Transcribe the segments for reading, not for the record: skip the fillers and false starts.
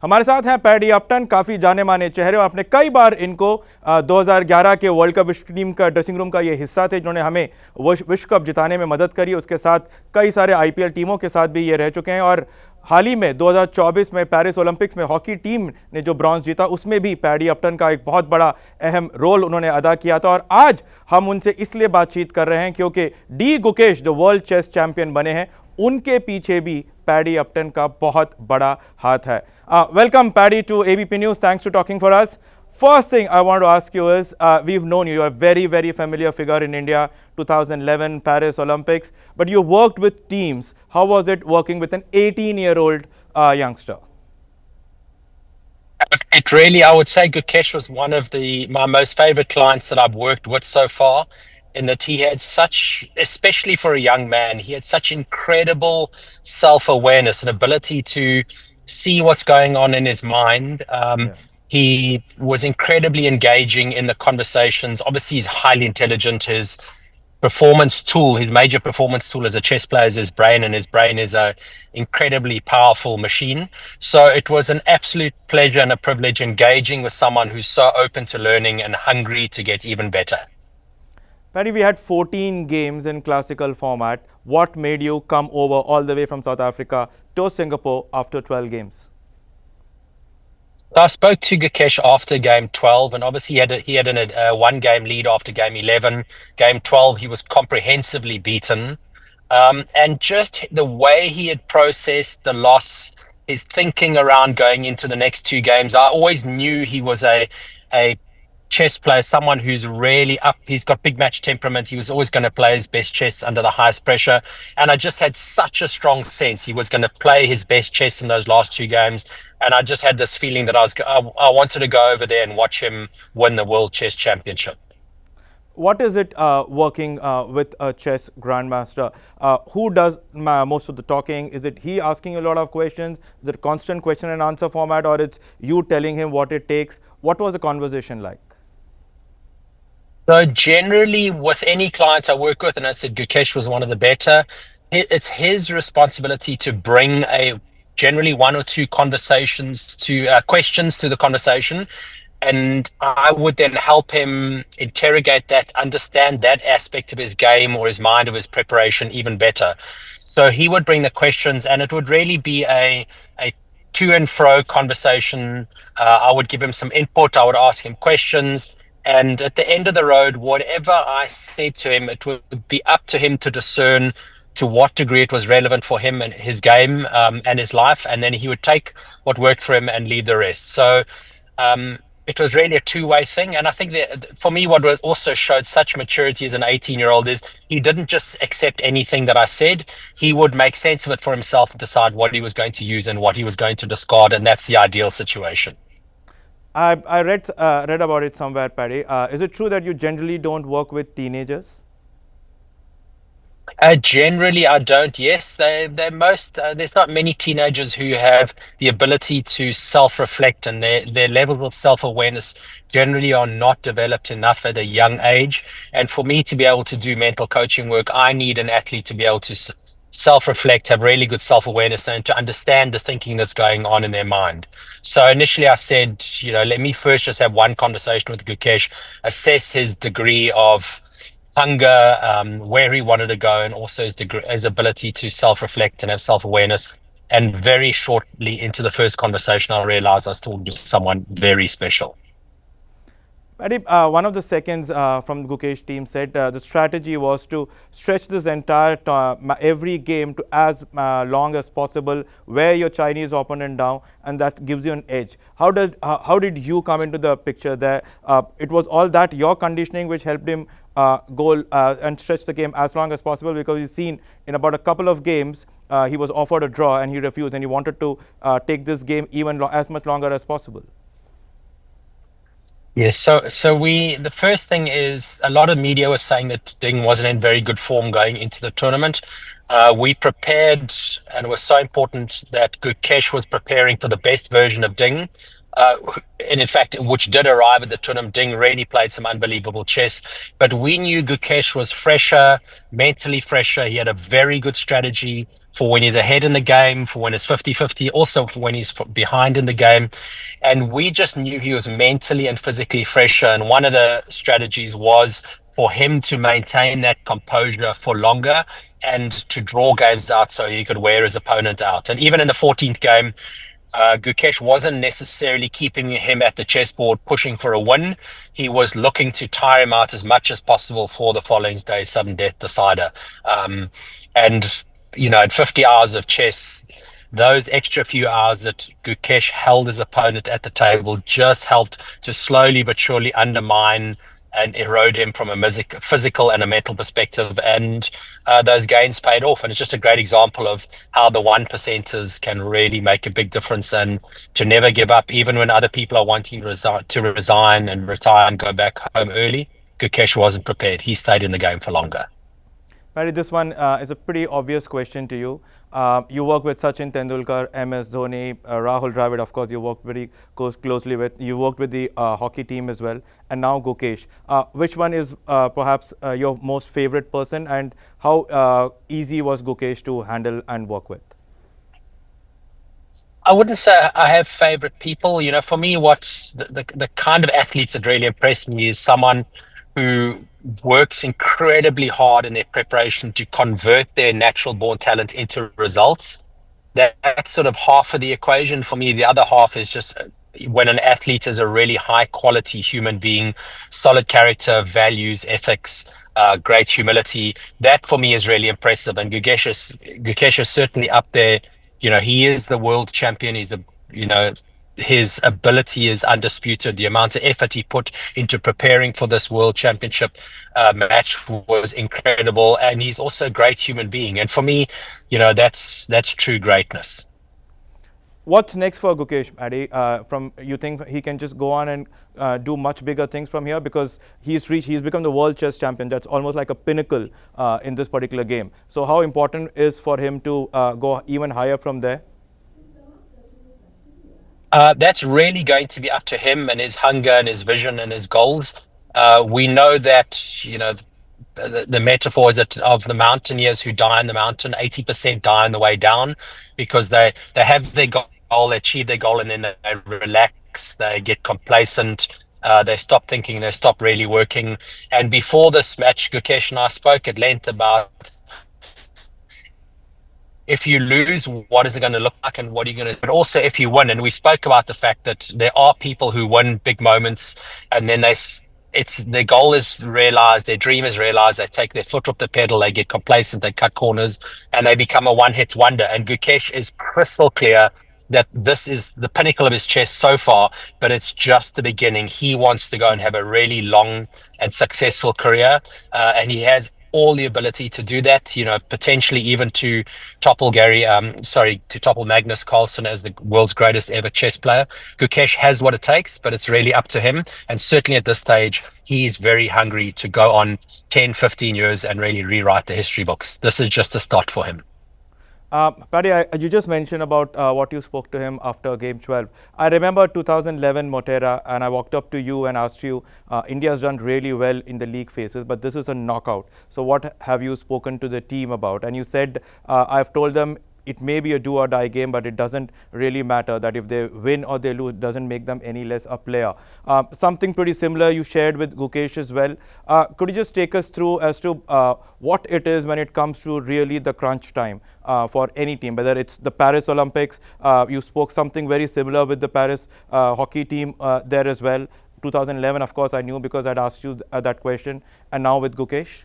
हमारे साथ हैं पैडी अपटन, काफ़ी जाने माने चेहरे और आपने कई बार इनको 2011 के वर्ल्ड कप विश्व टीम का ड्रेसिंग रूम का ये हिस्सा थे जिन्होंने हमें विश्व कप जिताने में मदद करी। उसके साथ कई सारे आईपीएल टीमों के साथ भी ये रह चुके हैं और हाल ही में 2024 में पेरिस ओलंपिक्स में हॉकी टीम ने जो ब्रॉन्ज जीता उसमें भी पैडी अपटन का एक बहुत बड़ा अहम रोल उन्होंने अदा किया था। और आज हम उनसे इसलिए बातचीत कर रहे हैं क्योंकि गुकेश जो वर्ल्ड चेस चैंपियन बने हैं उनके पीछे भी पैडी अपटन का बहुत बड़ा हाथ है। Welcome, Paddy, to ABP News. Thanks for talking for us. First thing I want to ask you is, we've known you. You're a very, very familiar figure in India, 2011 Paris Olympics. But you worked with teams. How was it working with an 18-year-old youngster? It really, I would say Gukesh was one of my most favorite clients that I've worked with so far, in that he had such, especially for a young man, he had such incredible self-awareness and ability to see what's going on in his mind. Yeah. He was incredibly engaging in the conversations. Obviously, he's highly intelligent. His major performance tool as a chess player is his brain, and his brain is a incredibly powerful machine. So it was an absolute pleasure and a privilege engaging with someone who's so open to learning and hungry to get even better. Paddy, we had 14 games in classical format. What made you come over all the way from South Africa to Singapore after 12 games? So I spoke to Gukesh after game 12, and obviously he had a one-game lead after game 11. Game 12, he was comprehensively beaten. And just the way he had processed the loss, his thinking around going into the next two games, I always knew he was a chess player, someone who's really up. He's got big match temperament. He was always going to play his best chess under the highest pressure. And I just had such a strong sense he was going to play his best chess in those last two games. And I just had this feeling that I wanted to go over there and watch him win the World Chess Championship. What is it working with a chess grandmaster? Who does most of the talking? Is it he asking a lot of questions? Is it a constant question and answer format, or it's you telling him what it takes? What was the conversation like? So generally, with any clients I work with, and I said Gukesh was one of the better, it's his responsibility to bring generally one or two conversations to questions to the conversation, and I would then help him interrogate that, understand that aspect of his game or his mind, of his preparation even better. So he would bring the questions, and it would really be a to and fro conversation. I would give him some input. I would ask him questions. And at the end of the road, whatever I said to him, it would be up to him to discern to what degree it was relevant for him and his game and his life. And then he would take what worked for him and leave the rest. So it was really a two-way thing. And I think that for me, what also showed such maturity as an 18-year-old is he didn't just accept anything that I said. He would make sense of it for himself and decide what he was going to use and what he was going to discard. And that's the ideal situation. I read about it somewhere, Paddy. Is it true that you generally don't work with teenagers? Generally, I don't. Yes, they're most. There's not many teenagers who have the ability to self-reflect, and their levels of self-awareness generally are not developed enough at a young age. And for me to be able to do mental coaching work, I need an athlete to be able to self-reflect, have really good self-awareness, and to understand the thinking that's going on in their mind. So initially, I said, let me first just have one conversation with Gukesh, assess his degree of hunger, where he wanted to go, and also his ability to self-reflect and have self-awareness. And very shortly into the first conversation, I realized I was talking to someone very special. Paddy, one of the seconds from the Gukesh team said the strategy was to stretch this entire every game to as long as possible, wear your Chinese opponent down, and that gives you an edge. How did you come into the picture there? It was all that your conditioning which helped him go and stretch the game as long as possible, because he's seen in about a couple of games he was offered a draw and he refused, and he wanted to take this game even as much longer as possible. Yes, so the first thing is a lot of media was saying that Ding wasn't in very good form going into the tournament. We prepared, and it was so important that Gukesh was preparing for the best version of Ding. And in fact, which did arrive at the tournament. Ding really played some unbelievable chess, but we knew Gukesh was fresher, mentally fresher. He had a very good strategy. for when he's ahead in the game, for when it's 50-50, also for when he's behind in the game. And we just knew he was mentally and physically fresher. And one of the strategies was for him to maintain that composure for longer and to draw games out so he could wear his opponent out. And even in the 14th game, Gukesh wasn't necessarily keeping him at the chessboard pushing for a win. He was looking to tire him out as much as possible for the following day's sudden death decider. And, in 50 hours of chess, those extra few hours that Gukesh held his opponent at the table just helped to slowly but surely undermine and erode him from a physical and a mental perspective. And those gains paid off. And it's just a great example of how the one percenters can really make a big difference, and to never give up, even when other people are wanting to resign and retire and go back home early. Gukesh wasn't prepared. He stayed in the game for longer. Paddy, this one is a pretty obvious question to you. You work with Sachin Tendulkar, MS Dhoni, Rahul Dravid, of course, you work very closely with. You worked with the hockey team as well, and now Gukesh. Which one is perhaps your most favorite person, and how easy was Gukesh to handle and work with? I wouldn't say I have favorite people. For me, what's the kind of athletes that really impress me is someone who works incredibly hard in their preparation to convert their natural born talent into results. That's sort of half of the equation for me. The other half is just when an athlete is a really high quality human being, solid character, values, ethics, great humility. That for me is really impressive. And Gukesh is certainly up there. He is the world champion. His ability is undisputed. The amount of effort he put into preparing for this world championship match was incredible. And he's also a great human being. And for me, that's true greatness. What's next for Gukesh, Paddy? From you think he can just go on and do much bigger things from here, because he's become the world chess champion. That's almost like a pinnacle in this particular game. So how important is for him to go even higher from there? That's really going to be up to him and his hunger and his vision and his goals. We know that, the metaphor is that of the mountaineers who die on the mountain, 80% die on the way down, because they have their goal, they achieve their goal, and then they relax, they get complacent, they stop thinking, they stop really working. And before this match, Gukesh and I spoke at length about, if you lose, what is it going to look like and what are you going to do? But also if you win. And we spoke about the fact that there are people who win big moments, and then their goal is realized, their dream is realized, they take their foot off the pedal, they get complacent, they cut corners, and they become a one-hit wonder. And Gukesh is crystal clear that this is the pinnacle of his chess so far, but it's just the beginning. He wants to go and have a really long and successful career, and he has all the ability to do that, potentially even to topple Magnus Carlsen as the world's greatest ever chess player. Gukesh has what it takes, but it's really up to him. And certainly at this stage, he's very hungry to go on 10, 15 years and really rewrite the history books. This is just a start for him. Paddy, you just mentioned about what you spoke to him after game 12. I remember 2011 Motera, and I walked up to you and asked you, India's done really well in the league phases, but this is a knockout. So what have you spoken to the team about? And you said, I've told them it may be a do or die game, but it doesn't really matter, that if they win or they lose, it doesn't make them any less a player. Something pretty similar you shared with Gukesh as well. Could you just take us through as to what it is when it comes to really the crunch time for any team, whether it's the Paris Olympics, you spoke something very similar with the Paris hockey team there as well. 2011, of course, I knew because I'd asked you that question, and now with Gukesh?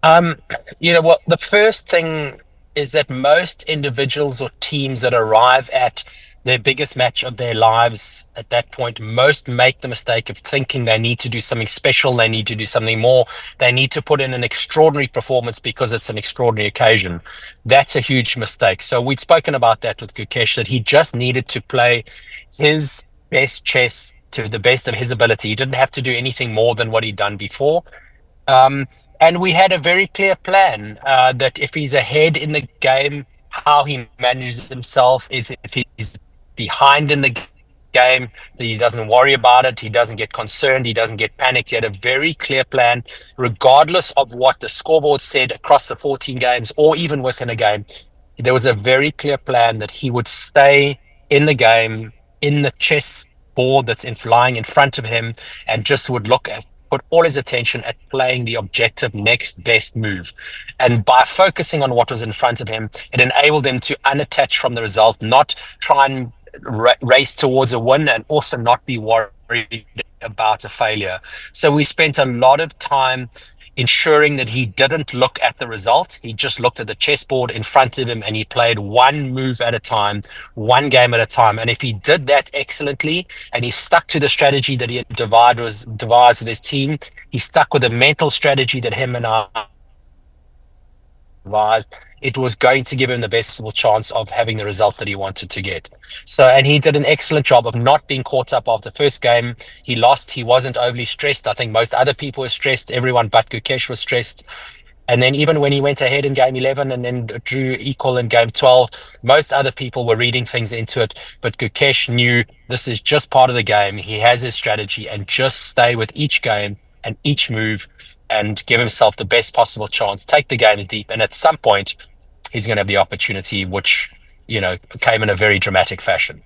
What the first thing is that most individuals or teams that arrive at their biggest match of their lives at that point, most make the mistake of thinking they need to do something special, they need to do something more, they need to put in an extraordinary performance because it's an extraordinary occasion. That's a huge mistake. So we'd spoken about that with Gukesh, that he just needed to play his best chess to the best of his ability. He didn't have to do anything more than what he'd done before. And we had a very clear plan that if he's ahead in the game, how he manages himself is if he's behind in the game, game. He doesn't worry about it. He doesn't get concerned. He doesn't get panicked. He had a very clear plan, regardless of what the scoreboard said across the 14 games or even within a game. There was a very clear plan that he would stay in the game, in the chess board that's lying in front of him, and just would put all his attention at playing the objective next best move. And by focusing on what was in front of him, it enabled him to unattach from the result, not try and race towards a win, and also not be worried about a failure. So we spent a lot of time ensuring that he didn't look at the result. He just looked at the chessboard in front of him and he played one move at a time, one game at a time. And if he did that excellently and he stuck to the strategy that he had devised with his team, he stuck with the mental strategy that him and I devised, it was going to give him the best possible chance of having the result that he wanted to get. So, and he did an excellent job of not being caught up after the first game. He lost. He wasn't overly stressed. I think most other people were stressed. Everyone but Gukesh was stressed. And then even when he went ahead in game 11 and then drew equal in game 12, most other people were reading things into it. But Gukesh knew this is just part of the game. He has his strategy, and just stay with each game and each move and give himself the best possible chance, take the game deep. And at some point, he's going to have the opportunity, which, came in a very dramatic fashion.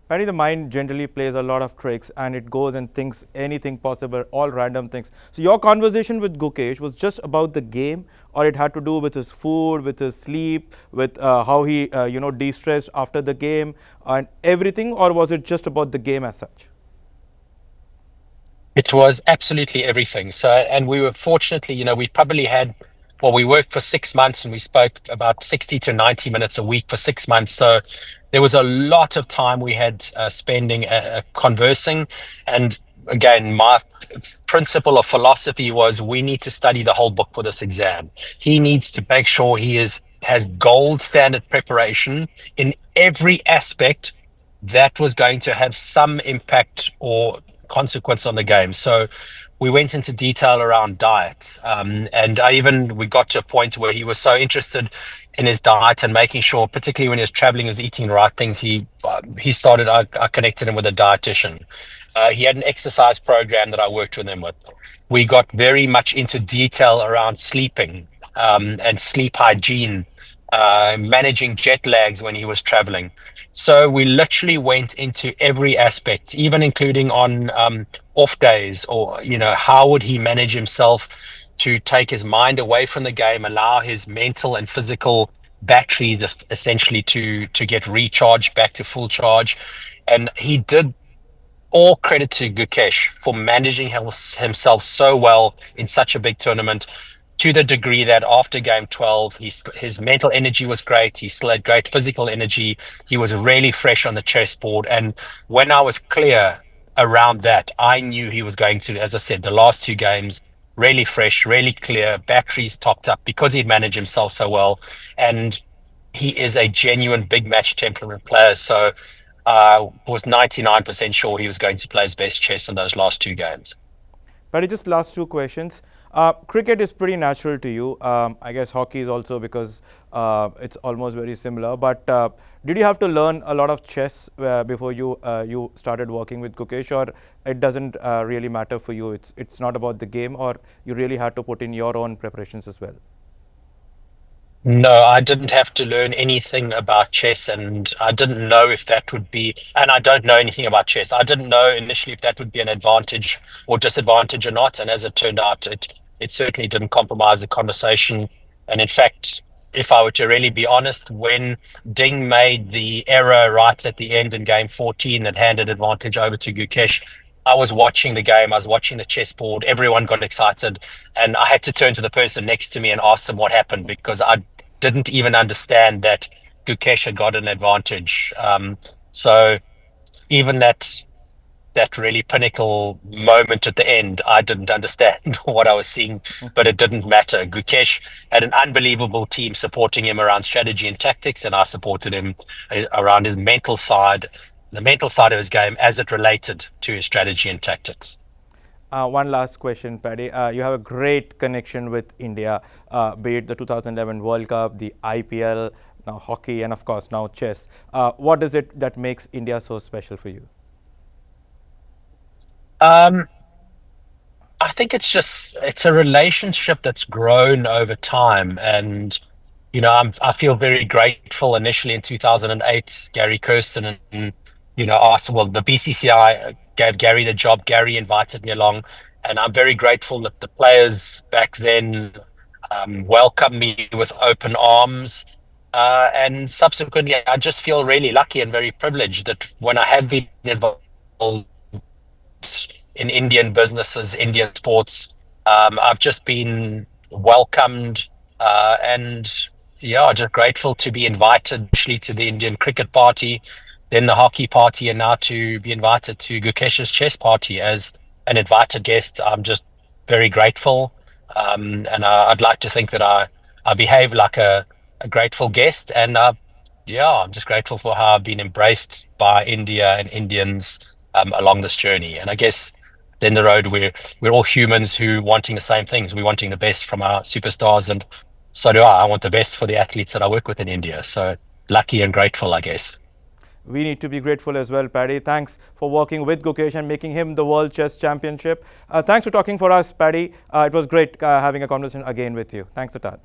Paddy, the mind generally plays a lot of tricks and it goes and thinks anything possible, all random things. So your conversation with Gukesh was just about the game, or it had to do with his food, with his sleep, with how he, de-stressed after the game and everything, or was it just about the game as such? It was absolutely everything. So, and we were fortunately, we probably had, well, we worked for 6 months and we spoke about 60 to 90 minutes a week for 6 months. So there was a lot of time we had spending conversing. And again, my principle of philosophy was we need to study the whole book for this exam. He needs to make sure has gold standard preparation in every aspect that was going to have some impact or consequence on the game. So we went into detail around diet, and we got to a point where he was so interested in his diet and making sure, particularly when he was traveling, he was eating the right things. He started. I connected him with a dietitian. He had an exercise program that I worked with him with. We got very much into detail around sleeping, and sleep hygiene, managing jet lags when he was traveling. So we literally went into every aspect, even including on off days, or how would he manage himself to take his mind away from the game, allow his mental and physical battery essentially to get recharged back to full charge. And he did. All credit to Gukesh for managing himself so well in such a big tournament, to the degree that after game 12, his mental energy was great. He still had great physical energy. He was really fresh on the chessboard. And when I was clear around that, I knew he was going to, as I said, the last two games, really fresh, really clear, batteries topped up, because he'd managed himself so well. And he is a genuine big match temperament player. So I was 99% sure he was going to play his best chess in those last two games. Paddy, just last two questions. Cricket is pretty natural to you. I guess hockey is also, because it's almost very similar. But did you have to learn a lot of chess before you started working with Gukesh, or it doesn't really matter for you? It's not about the game, or you really had to put in your own preparations as well? No, I didn't have to learn anything about chess, and I didn't know if that would be, and I don't know anything about chess. I didn't know initially if that would be an advantage or disadvantage or not. And as it turned out, it certainly didn't compromise the conversation. And in fact, if I were to really be honest, when Ding made the error right at the end in game 14 that handed advantage over to Gukesh, I was watching the game, I was watching the chessboard, everyone got excited, and I had to turn to the person next to me and ask them what happened, because I didn't even understand that Gukesh had got an advantage. So even that really pinnacle moment at the end, I didn't understand what I was seeing, but it didn't matter. Gukesh had an unbelievable team supporting him around strategy and tactics, and I supported him around his mental side, the mental side of his game as it related to his strategy and tactics. One last question, Paddy. You have a great connection with India, be it the 2011 World Cup, the IPL, now hockey, and of course now chess. What is it that makes India so special for you? Um, I think it's a relationship that's grown over time, and I feel very grateful. Initially in 2008, Gary Kirsten and asked, well, the BCCI gave Gary the job. Gary invited me along, and I'm very grateful that the players back then welcomed me with open arms. And subsequently, I just feel really lucky and very privileged that when I have been involved in Indian businesses, Indian sports. I've just been welcomed, and yeah, just grateful to be invited actually to the Indian cricket party, then the hockey party, and now to be invited to Gukesh's chess party as an invited guest. I'm just very grateful, and I'd like to think that I behave like a grateful guest, and yeah, I'm just grateful for how I've been embraced by India and Indians along this journey. And I guess then the road we're all humans who wanting the same things. We're wanting the best from our superstars, and so do I. I want the best for the athletes that I work with in India. So lucky and grateful, I guess. We need to be grateful as well, Paddy. Thanks for working with Gukesh and making him the World Chess Championship. Thanks for talking for us, Paddy. It was great having a conversation again with you. Thanks a ton.